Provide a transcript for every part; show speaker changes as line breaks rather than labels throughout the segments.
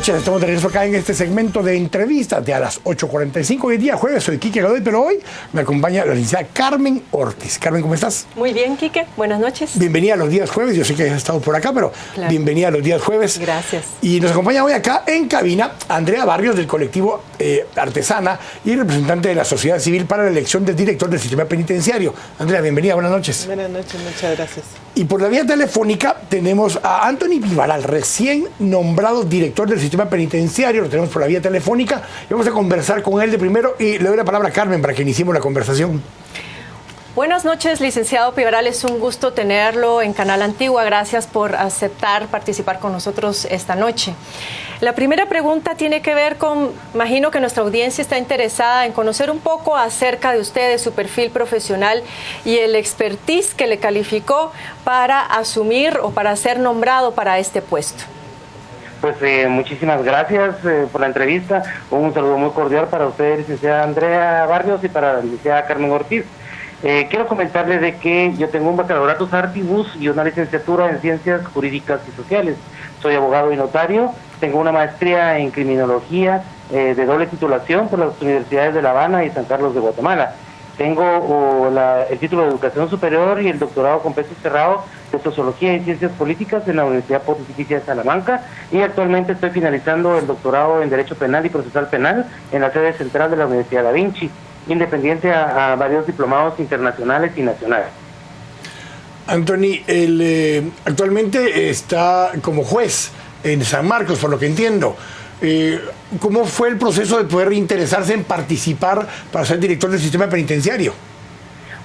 noches, estamos de regreso acá en este segmento de entrevistas de a las 8:45 hoy día, jueves. Soy Quique Godoy, pero hoy me acompaña la licenciada Carmen Ortiz. Carmen, ¿cómo estás?
Muy bien, Quique, buenas noches.
Bienvenida a los días jueves, yo sé que has estado por acá, pero claro, bienvenida a los días jueves.
Gracias.
Y nos acompaña hoy acá en cabina Andrea Barrios del colectivo Artesana y representante de la sociedad civil para la elección del director del sistema penitenciario. Andrea, bienvenida, buenas noches.
Buenas noches, muchas gracias.
Y por la vía telefónica tenemos a Anthony Vivaral, recién nombrado director del sistema penitenciario, lo tenemos por la vía telefónica y vamos a conversar con él de primero y le doy la palabra a Carmen para que iniciemos la conversación.
Buenas noches, licenciado Vivaral, es un gusto tenerlo en Canal Antigua, gracias por aceptar participar con nosotros esta noche. La primera pregunta tiene que ver con, imagino que nuestra audiencia está interesada en conocer un poco acerca de usted, de su perfil profesional y el expertise que le calificó para asumir o para ser nombrado para este puesto.
Pues muchísimas gracias por la entrevista. Un saludo muy cordial para usted, licenciada Andrea Barrios, y para la licenciada Carmen Ortiz. Quiero comentarles de que yo tengo un bachillerato Artibus y una licenciatura en Ciencias Jurídicas y Sociales. Soy abogado y notario, tengo una maestría en Criminología de doble titulación por las universidades de La Habana y San Carlos de Guatemala. Tengo el título de Educación Superior y el doctorado con peso cerrado de Sociología y Ciencias Políticas en la Universidad Pontificia de Salamanca, y actualmente estoy finalizando el doctorado en Derecho Penal y Procesal Penal en la sede central de la Universidad Da Vinci, independiente a varios diplomados internacionales y nacionales.
Anthony, actualmente está como juez en San Marcos, por lo que entiendo. ¿Cómo fue el proceso de poder interesarse en participar para ser director del sistema penitenciario?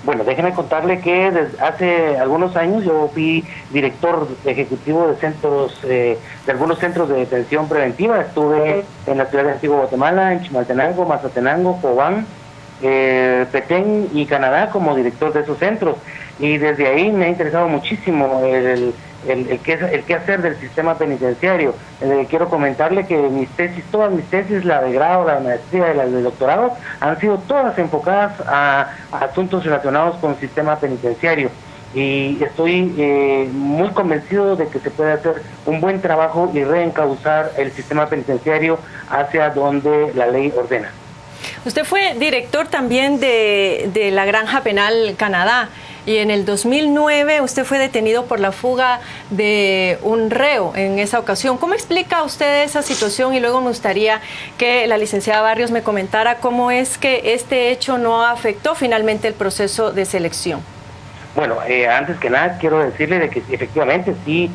Bueno, déjeme contarle que desde hace algunos años yo fui director ejecutivo de centros, de algunos centros de detención preventiva. Estuve en la ciudad de Antigua Guatemala, en Chimaltenango, Mazatenango, Cobán, Petén y Canadá como director de esos centros, y desde ahí me ha interesado muchísimo el qué hacer del sistema penitenciario. Quiero comentarle que todas mis tesis, la de grado, la de maestría y la de doctorado, han sido todas enfocadas a asuntos relacionados con el sistema penitenciario, y estoy muy convencido de que se puede hacer un buen trabajo y reencauzar el sistema penitenciario hacia donde la ley ordena.
Usted fue director también de la Granja Penal Canadá, y en el 2009 usted fue detenido por la fuga de un reo en esa ocasión. ¿Cómo explica usted esa situación? Y luego me gustaría que la licenciada Barrios me comentara cómo es que este hecho no afectó finalmente el proceso de selección.
Bueno, antes que nada quiero decirle de que efectivamente sí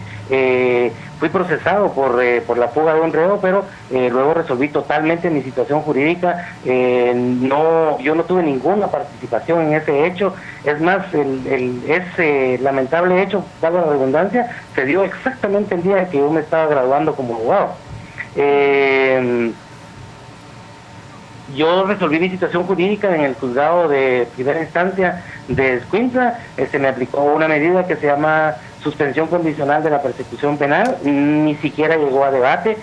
fui procesado por la fuga de un reo, pero luego resolví totalmente mi situación jurídica. Yo no tuve ninguna participación en ese hecho. Es más, ese lamentable hecho, dada la redundancia, se dio exactamente el día que yo me estaba graduando como abogado. Yo resolví mi situación jurídica en el juzgado de primera instancia de Escuintla. Se me aplicó una medida que se llama suspensión condicional de la persecución penal. Ni siquiera llegó a debate,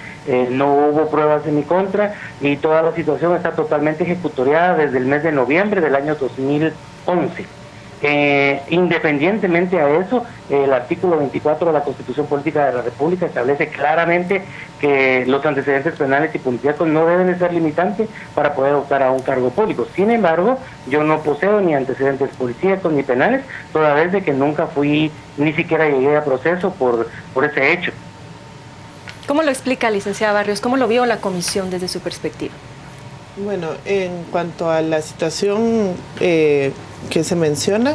no hubo pruebas en mi contra, y toda la situación está totalmente ejecutoriada desde el mes de noviembre del año 2011. Independientemente a eso, el artículo 24 de la Constitución Política de la República establece claramente que los antecedentes penales y policíacos no deben de ser limitantes para poder optar a un cargo público. Sin embargo, yo no poseo ni antecedentes policíacos ni penales, toda vez de que nunca fui, ni siquiera llegué a proceso por ese hecho.
¿Cómo lo explica, licenciada Barrios? ¿Cómo lo vio la comisión desde su perspectiva?
Bueno, en cuanto a la situación que se menciona,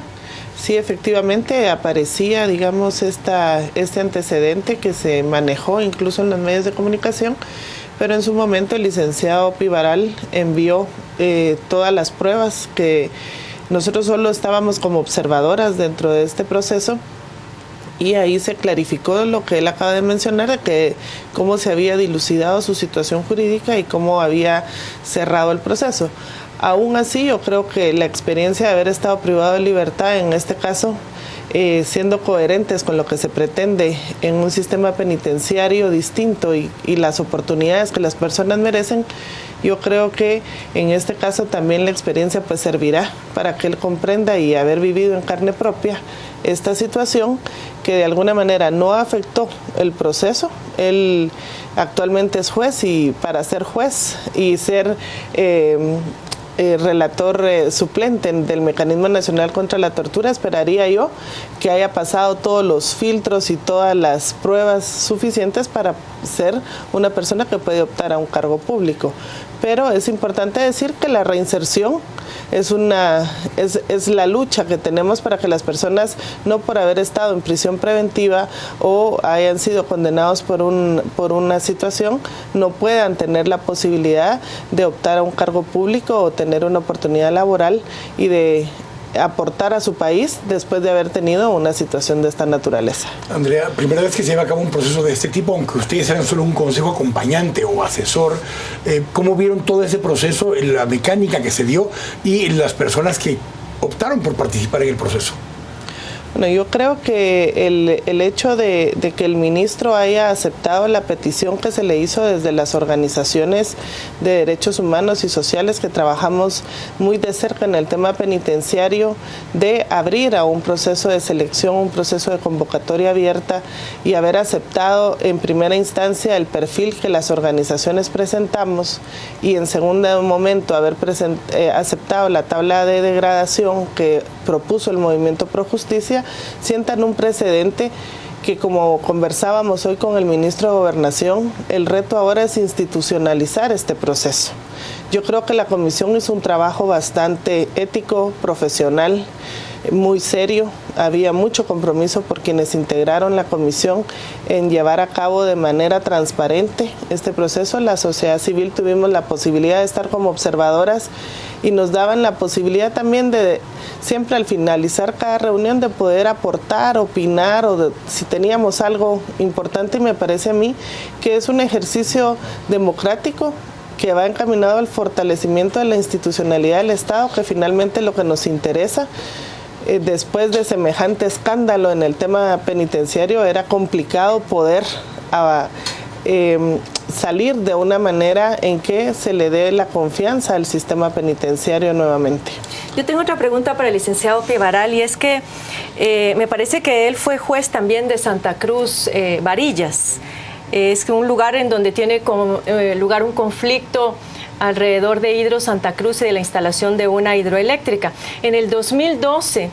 sí, efectivamente aparecía, digamos, este antecedente que se manejó incluso en los medios de comunicación, pero en su momento el licenciado Vivaral envió todas las pruebas, que nosotros solo estábamos como observadoras dentro de este proceso, y ahí se clarificó lo que él acaba de mencionar, de que cómo se había dilucidado su situación jurídica y cómo había cerrado el proceso. Aún así, yo creo que la experiencia de haber estado privado de libertad, en este caso, siendo coherentes con lo que se pretende en un sistema penitenciario distinto y las oportunidades que las personas merecen, Yo creo que en este caso también la experiencia pues servirá para que él comprenda y haber vivido en carne propia esta situación que de alguna manera no afectó el proceso. Él actualmente es juez y para ser juez y ser relator suplente del Mecanismo Nacional contra la Tortura, esperaría yo que haya pasado todos los filtros y todas las pruebas suficientes para ser una persona que puede optar a un cargo público. Pero es importante decir que la reinserción es la lucha que tenemos para que las personas, no por haber estado en prisión preventiva o hayan sido condenados por una situación, no puedan tener la posibilidad de optar a un cargo público o tener una oportunidad laboral y de aportar a su país después de haber tenido una situación de esta naturaleza.
Andrea, primera vez que se lleva a cabo un proceso de este tipo, aunque ustedes eran solo un consejo acompañante o asesor, ¿cómo vieron todo ese proceso, la mecánica que se dio y las personas que optaron por participar en el proceso?
Bueno, yo creo que el hecho de que el ministro haya aceptado la petición que se le hizo desde las organizaciones de derechos humanos y sociales que trabajamos muy de cerca en el tema penitenciario, de abrir a un proceso de selección, un proceso de convocatoria abierta y haber aceptado en primera instancia el perfil que las organizaciones presentamos y en segundo momento haber aceptado la tabla de degradación que propuso el Movimiento Pro Justicia, sientan un precedente que, como conversábamos hoy con el ministro de Gobernación, el reto ahora es institucionalizar este proceso. Yo creo que la comisión hizo un trabajo bastante ético, profesional, muy serio. Había mucho compromiso por quienes integraron la comisión en llevar a cabo de manera transparente este proceso. La sociedad civil tuvimos la posibilidad de estar como observadoras y nos daban la posibilidad también de, siempre al finalizar cada reunión, de poder aportar, opinar o si teníamos algo importante, y me parece a mí que es un ejercicio democrático que va encaminado al fortalecimiento de la institucionalidad del Estado, que finalmente es lo que nos interesa. Después de semejante escándalo en el tema penitenciario, era complicado poder salir de una manera en que se le dé la confianza al sistema penitenciario nuevamente.
Yo tengo otra pregunta para el licenciado Pivaral, y es que me parece que él fue juez también de Santa Cruz, Varillas. Es un lugar en donde tiene como lugar un conflicto alrededor de Hidro Santa Cruz y de la instalación de una hidroeléctrica. En el 2012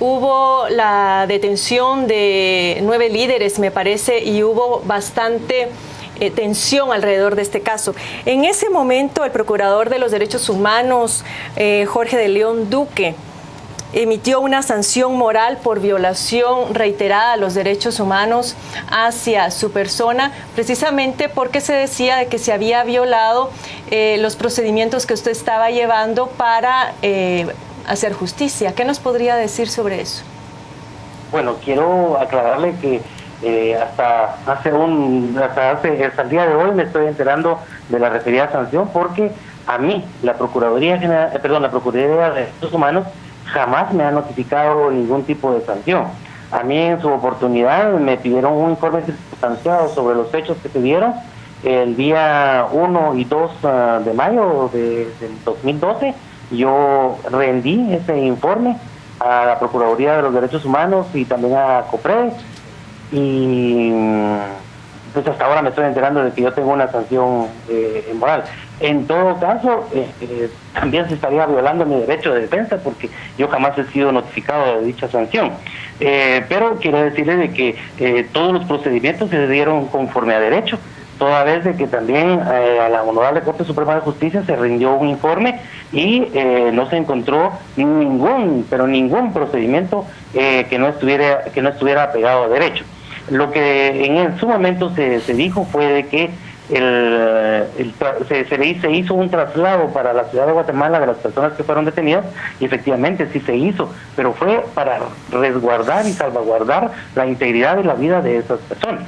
hubo la detención de 9 líderes, me parece, y hubo bastante tensión alrededor de este caso. En ese momento, el procurador de los derechos humanos, Jorge de León Duque, emitió una sanción moral por violación reiterada a los derechos humanos hacia su persona, precisamente porque se decía de que se había violado los procedimientos que usted estaba llevando para hacer justicia. ¿Qué nos podría decir sobre eso?
Bueno, quiero aclararle que hasta el día de hoy me estoy enterando de la referida sanción, porque a mí la Procuraduría de Derechos Humanos jamás me ha notificado ningún tipo de sanción. A mí en su oportunidad me pidieron un informe circunstanciado sobre los hechos que se dieron el día 1 y 2 de mayo del 2012. Yo rendí ese informe a la Procuraduría de los Derechos Humanos y también a COPRED, y pues hasta ahora me estoy enterando de que yo tengo una sanción moral. En todo caso, también se estaría violando mi derecho de defensa, porque yo jamás he sido notificado de dicha sanción. Pero quiero decirle de que todos los procedimientos se dieron conforme a derecho, toda vez de que también a la Honorable Corte Suprema de Justicia se rindió un informe y no se encontró ningún procedimiento que no estuviera apegado a derecho. Lo que en su momento se dijo fue de que se hizo un traslado para la ciudad de Guatemala de las personas que fueron detenidas, y efectivamente sí se hizo, pero fue para resguardar y salvaguardar la integridad de la vida de esas personas.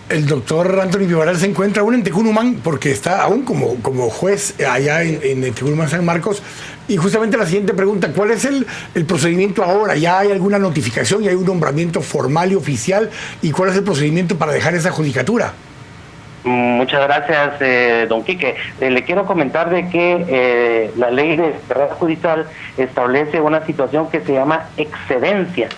El doctor Anthony Pivaral se encuentra aún en Tecunumán, porque está aún como juez allá en Tecunumán, San Marcos. Y justamente la siguiente pregunta: ¿cuál es el procedimiento ahora? ¿Ya hay alguna notificación? ¿Ya hay un nombramiento formal y oficial? ¿Y cuál es el procedimiento para dejar esa judicatura?
Muchas gracias, don Quique. Le quiero comentar de que la ley de carrera judicial establece una situación que se llama excedencia,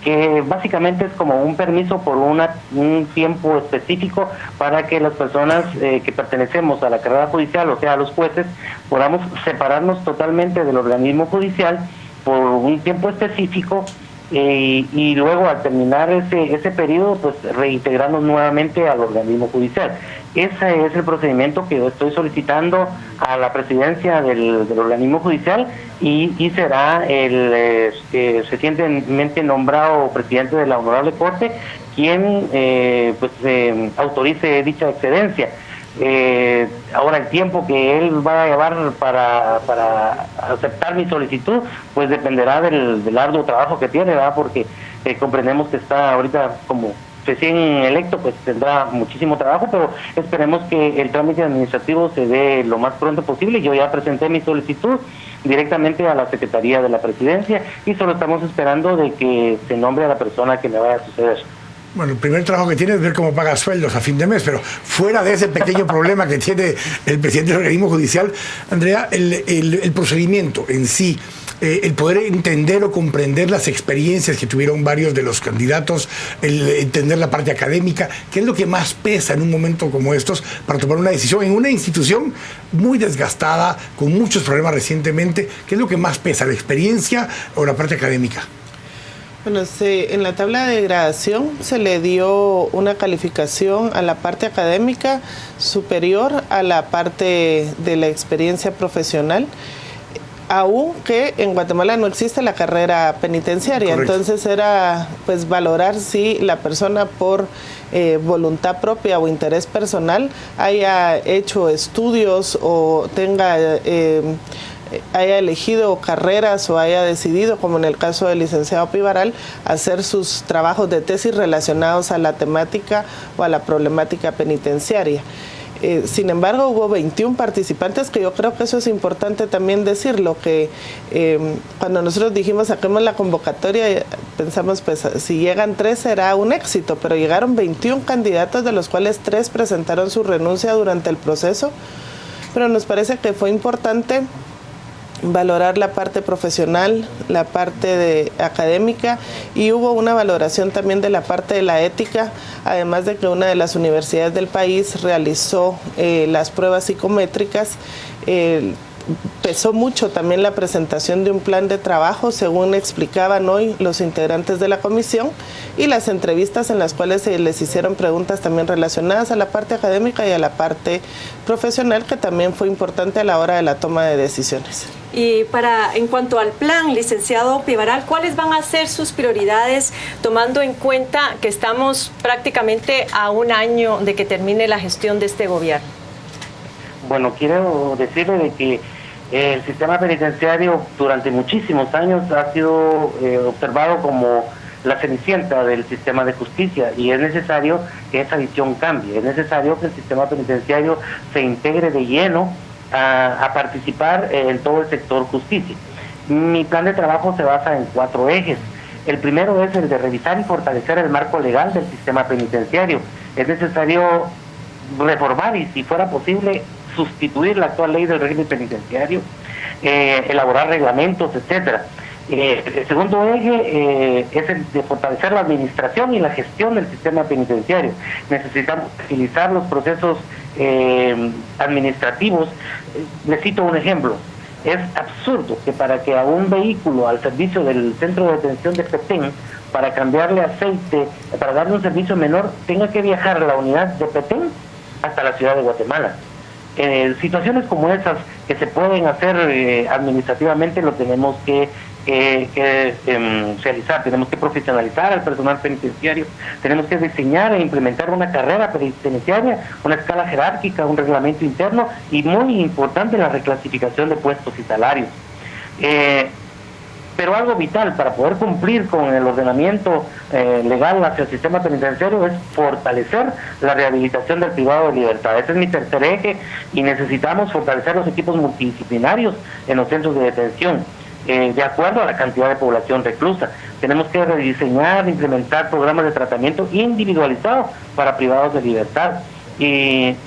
que básicamente es como un permiso por un tiempo específico para que las personas que pertenecemos a la carrera judicial, o sea, a los jueces, podamos separarnos totalmente del organismo judicial por un tiempo específico y luego al terminar ese periodo, pues reintegrarnos nuevamente al organismo judicial. Ese es el procedimiento que yo estoy solicitando a la presidencia del organismo judicial y será el recientemente nombrado presidente de la Honorable Corte quien autorice dicha excedencia. Ahora el tiempo que él va a llevar para aceptar mi solicitud pues dependerá del arduo trabajo que tiene, ¿verdad? Porque comprendemos que está ahorita como recién electo, pues tendrá muchísimo trabajo, pero esperemos que el trámite administrativo se dé lo más pronto posible. Yo ya presenté mi solicitud directamente a la Secretaría de la Presidencia y solo estamos esperando de que se nombre a la persona que me vaya a suceder.
Bueno, el primer trabajo que tiene es ver cómo paga sueldos a fin de mes, pero fuera de ese pequeño problema que tiene el presidente del organismo judicial, Andrea, el procedimiento en sí, el poder entender o comprender las experiencias que tuvieron varios de los candidatos, el entender la parte académica, ¿qué es lo que más pesa en un momento como estos para tomar una decisión en una institución muy desgastada, con muchos problemas recientemente? ¿Qué es lo que más pesa, la experiencia o la parte académica?
Bueno, en la tabla de gradación se le dio una calificación a la parte académica superior a la parte de la experiencia profesional, aunque en Guatemala no existe la carrera penitenciaria. Correcto. Entonces era pues valorar si la persona por voluntad propia o interés personal haya hecho estudios o haya elegido carreras o haya decidido, como en el caso del licenciado Pivaral, hacer sus trabajos de tesis relacionados a la temática o a la problemática penitenciaria. Sin embargo, hubo 21 participantes, que yo creo que eso es importante también decirlo, que cuando nosotros dijimos saquemos la convocatoria, pensamos pues si llegan 3 será un éxito, pero llegaron 21 candidatos, de los cuales 3 presentaron su renuncia durante el proceso, pero nos parece que fue importante valorar la parte profesional, la parte académica, y hubo una valoración también de la parte de la ética, además de que una de las universidades del país realizó las pruebas psicométricas. Pesó mucho también la presentación de un plan de trabajo, según explicaban hoy los integrantes de la comisión, y las entrevistas en las cuales se les hicieron preguntas también relacionadas a la parte académica y a la parte profesional, que también fue importante a la hora de la toma de decisiones.
Y en cuanto al plan, licenciado Pivaral, ¿cuáles van a ser sus prioridades, tomando en cuenta que estamos prácticamente a un año de que termine la gestión de este gobierno?
Bueno, quiero decirle de que el sistema penitenciario durante muchísimos años ha sido observado como la cenicienta del sistema de justicia, y es necesario que esa visión cambie. Es necesario que el sistema penitenciario se integre de lleno a participar en todo el sector justicia. Mi plan de trabajo se basa en 4 ejes. El primero es el de revisar y fortalecer el marco legal del sistema penitenciario. Es necesario reformar y, si fuera posible, sustituir la actual ley del régimen penitenciario, elaborar reglamentos, etcétera. El segundo eje es el de fortalecer la administración y la gestión del sistema penitenciario. Necesitamos agilizar los procesos administrativos. Les cito un ejemplo. Es absurdo que para que a un vehículo al servicio del centro de detención de Petén, para cambiarle aceite, para darle un servicio menor, tenga que viajar la unidad de Petén hasta la ciudad de Guatemala. Situaciones como esas que se pueden hacer administrativamente lo tenemos que realizar. Tenemos que profesionalizar al personal penitenciario, tenemos que diseñar e implementar una carrera penitenciaria, una escala jerárquica, un reglamento interno, y muy importante la reclasificación de puestos y salarios. Pero algo vital para poder cumplir con el ordenamiento legal hacia el sistema penitenciario es fortalecer la rehabilitación del privado de libertad. Ese es mi tercer eje, y necesitamos fortalecer los equipos multidisciplinarios en los centros de detención, de acuerdo a la cantidad de población reclusa. Tenemos que rediseñar, implementar programas de tratamiento individualizado para privados de libertad.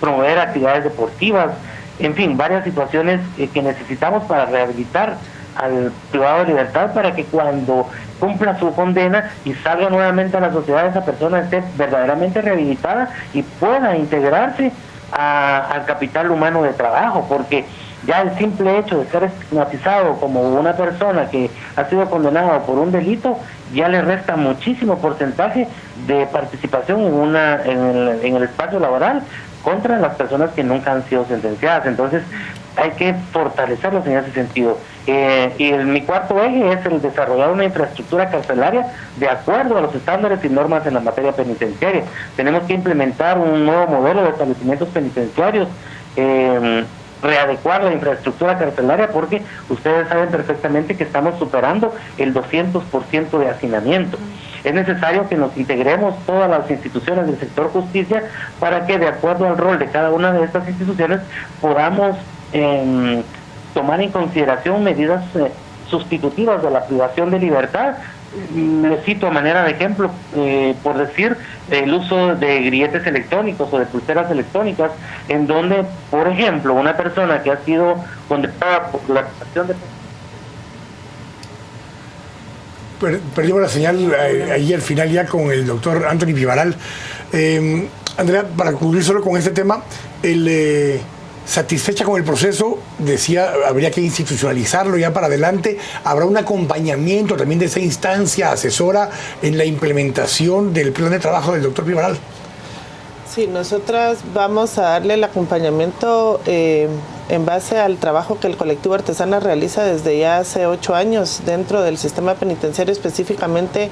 promover actividades deportivas, en fin, varias situaciones que necesitamos para rehabilitar al privado de libertad, para que cuando cumpla su condena y salga nuevamente a la sociedad, esa persona esté verdaderamente rehabilitada y pueda integrarse al capital humano de trabajo, porque ya el simple hecho de ser estigmatizado como una persona que ha sido condenada por un delito ya le resta muchísimo porcentaje de participación en el espacio laboral contra las personas que nunca han sido sentenciadas. Entonces hay que fortalecerlos en ese sentido. Y mi cuarto eje es el desarrollar una infraestructura carcelaria de acuerdo a los estándares y normas en la materia penitenciaria. Tenemos que implementar un nuevo modelo de establecimientos penitenciarios, readecuar la infraestructura carcelaria, porque ustedes saben perfectamente que estamos superando el 200% de hacinamiento. Es necesario que nos integremos todas las instituciones del sector justicia para que, de acuerdo al rol de cada una de estas instituciones, podamos tomar en consideración medidas sustitutivas de la privación de libertad. Les cito a manera de ejemplo, por decir, el uso de grilletes electrónicos o de pulseras electrónicas, en donde, por ejemplo, una persona que ha sido condenada por la acción de...
Perdimos la señal ahí al final ya con el doctor Anthony Pivaral. Andrea, para concluir solo con este tema, satisfecha con el proceso, decía, habría que institucionalizarlo ya para adelante. ¿Habrá un acompañamiento también de esa instancia asesora en la implementación del plan de trabajo del doctor Pivaral?
Sí, nosotras vamos a darle el acompañamiento en base al trabajo que el colectivo Artesana realiza desde ya hace 8 años dentro del sistema penitenciario, específicamente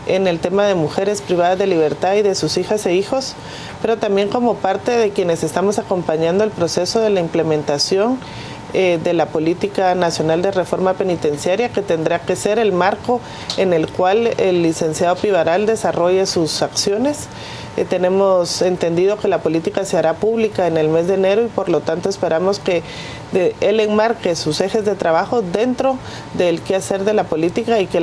en el tema de mujeres privadas de libertad y de sus hijas e hijos, pero también como parte de quienes estamos acompañando el proceso de la implementación de la Política Nacional de Reforma Penitenciaria, que tendrá que ser el marco en el cual el licenciado Pivaral desarrolle sus acciones. Tenemos entendido que la política se hará pública en el mes de enero y por lo tanto esperamos que él enmarque sus ejes de trabajo dentro del quehacer de la política y que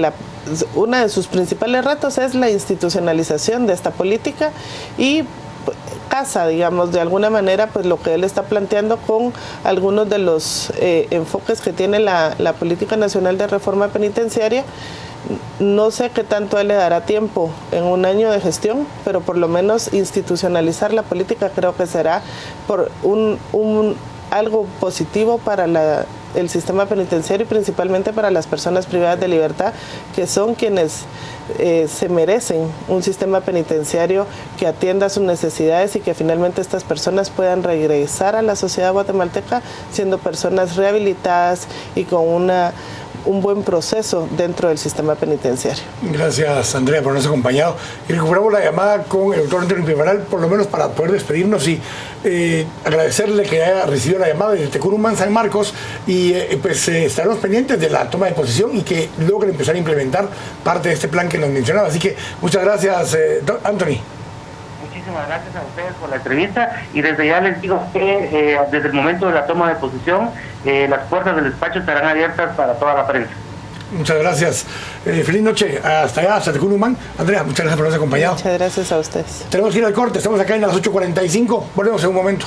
uno de sus principales retos es la institucionalización de esta política y casa, digamos, de alguna manera, pues lo que él está planteando con algunos de los enfoques que tiene la Política Nacional de Reforma Penitenciaria. No sé qué tanto a él le dará tiempo en un año de gestión, pero por lo menos institucionalizar la política creo que será por algo positivo para el sistema penitenciario y principalmente para las personas privadas de libertad, que son quienes se merecen un sistema penitenciario que atienda sus necesidades y que finalmente estas personas puedan regresar a la sociedad guatemalteca siendo personas rehabilitadas y con un buen proceso dentro del sistema penitenciario.
Gracias, Andrea, por habernos acompañado. Y recuperamos la llamada con el doctor Anthony Pivaral, por lo menos para poder despedirnos y agradecerle que haya recibido la llamada desde Tecurumán, San Marcos, y pues estaremos pendientes de la toma de posición y que logre empezar a implementar parte de este plan que nos mencionaba. Así que muchas gracias, Anthony.
Muchísimas gracias a ustedes por la entrevista y desde ya les digo que desde el momento de la toma de posición las puertas del despacho estarán abiertas para toda la prensa.
Muchas gracias. Feliz noche. Hasta allá, hasta Tecurumán. Andrea, muchas gracias por habernos acompañado.
Muchas gracias a ustedes.
Tenemos que ir al corte. Estamos acá en las 8:45. Volvemos en un momento.